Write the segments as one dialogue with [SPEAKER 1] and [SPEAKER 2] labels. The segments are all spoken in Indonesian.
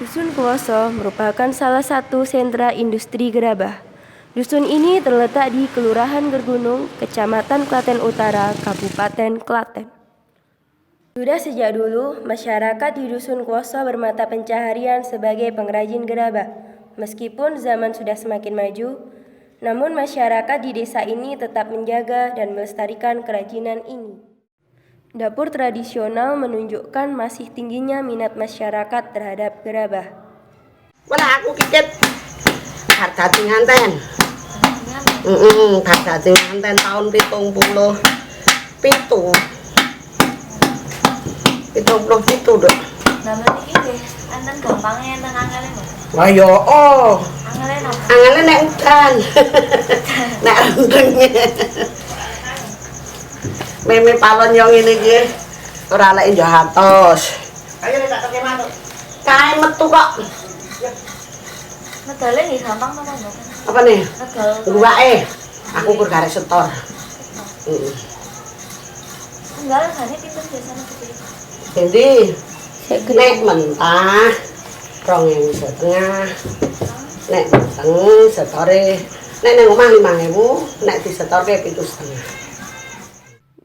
[SPEAKER 1] Dusun Kuwoso merupakan salah satu sentra industri gerabah. Dusun ini terletak di Kelurahan Gergunung, Kecamatan Klaten Utara, Kabupaten Klaten. Sudah sejak dulu, masyarakat di Dusun Kuwoso bermata pencaharian sebagai pengrajin gerabah. Meskipun zaman sudah semakin maju, namun masyarakat di desa ini tetap menjaga dan melestarikan kerajinan ini. Dapur tradisional menunjukkan masih tingginya minat masyarakat terhadap gerabah.
[SPEAKER 2] Wala aku kikit harga nganten. Harga nganten tahun 70. Pitu dok.
[SPEAKER 3] Nama niki nggih, enten gampangnya enten angele kok.
[SPEAKER 2] Wah yo
[SPEAKER 3] Angele napa?
[SPEAKER 2] angele nek udan. Nek rendeng. Meme palon yo ngene iki ora lek yo atos. Ayo nek tak kene manuk. Kae metu kok.
[SPEAKER 3] Medale nggih gampang napa mboten?
[SPEAKER 2] Apa nih?
[SPEAKER 3] Medal.
[SPEAKER 2] Guwake. Aku kur garis setor. Heeh.
[SPEAKER 3] Enggak regane pinten biasane gede.
[SPEAKER 2] Jadi nek mentah 2.500. Nek mateng setore nek nang omah 5.000, nek disetorke 7.500.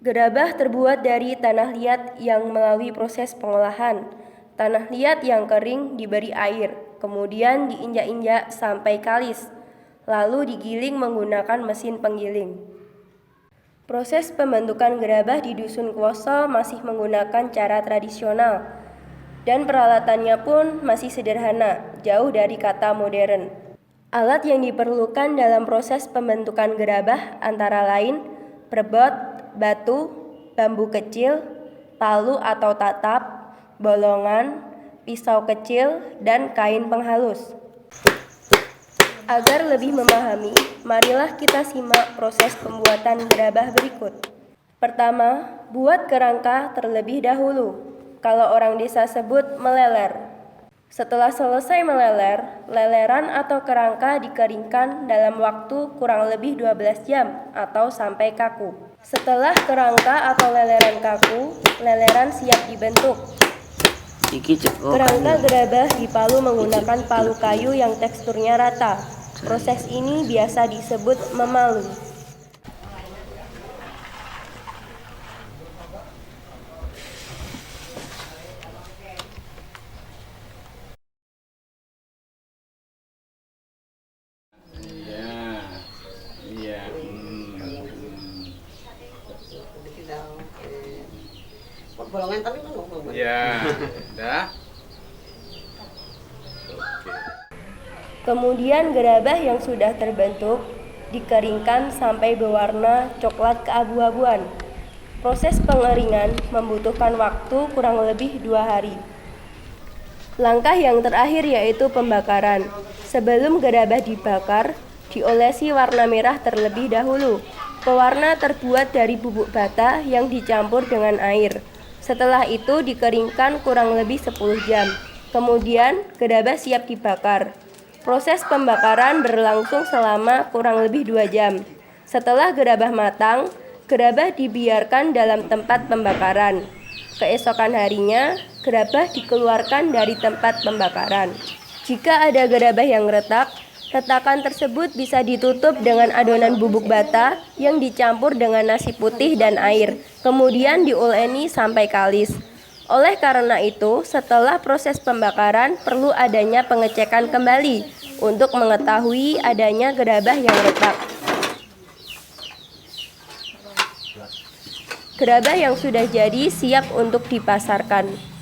[SPEAKER 1] Gerabah terbuat dari tanah liat yang melalui proses pengolahan. Tanah liat yang kering diberi air, kemudian diinjak-injak sampai kalis, lalu digiling menggunakan mesin penggiling. Proses pembentukan gerabah di Dusun Kuwoso masih menggunakan cara tradisional, dan peralatannya pun masih sederhana, jauh dari kata modern. Alat yang diperlukan dalam proses pembentukan gerabah antara lain perbot, batu, bambu kecil, palu atau tatap, bolongan, pisau kecil, dan kain penghalus. Agar lebih memahami, marilah kita simak proses pembuatan gerabah berikut. Pertama, buat kerangka terlebih dahulu. Kalau orang desa sebut meleler. Setelah selesai meleler, leleran atau kerangka dikeringkan dalam waktu kurang lebih 12 jam atau sampai kaku. Setelah kerangka atau leleran kaku, leleran siap dibentuk. Kerangka gerabah dipalu menggunakan palu kayu yang teksturnya rata. Proses ini biasa disebut memalu.
[SPEAKER 2] Bolongan tapi kan ngomong.
[SPEAKER 4] Ya, udah.
[SPEAKER 1] Kemudian gerabah yang sudah terbentuk dikeringkan sampai berwarna coklat keabu-abuan. Proses pengeringan membutuhkan waktu kurang lebih 2 hari. Langkah yang terakhir yaitu pembakaran. Sebelum gerabah dibakar, diolesi warna merah terlebih dahulu. Pewarna terbuat dari bubuk bata yang dicampur dengan air. Setelah itu dikeringkan kurang lebih 10 jam. Kemudian gerabah siap dibakar. Proses pembakaran berlangsung selama kurang lebih 2 jam. Setelah gerabah matang, gerabah dibiarkan dalam tempat pembakaran. Keesokan harinya, gerabah dikeluarkan dari tempat pembakaran. Jika ada gerabah yang retak, retakan tersebut bisa ditutup dengan adonan bubuk bata yang dicampur dengan nasi putih dan air, kemudian diuleni sampai kalis. Oleh karena itu, setelah proses pembakaran perlu adanya pengecekan kembali untuk mengetahui adanya gerabah yang retak. Gerabah yang sudah jadi siap untuk dipasarkan.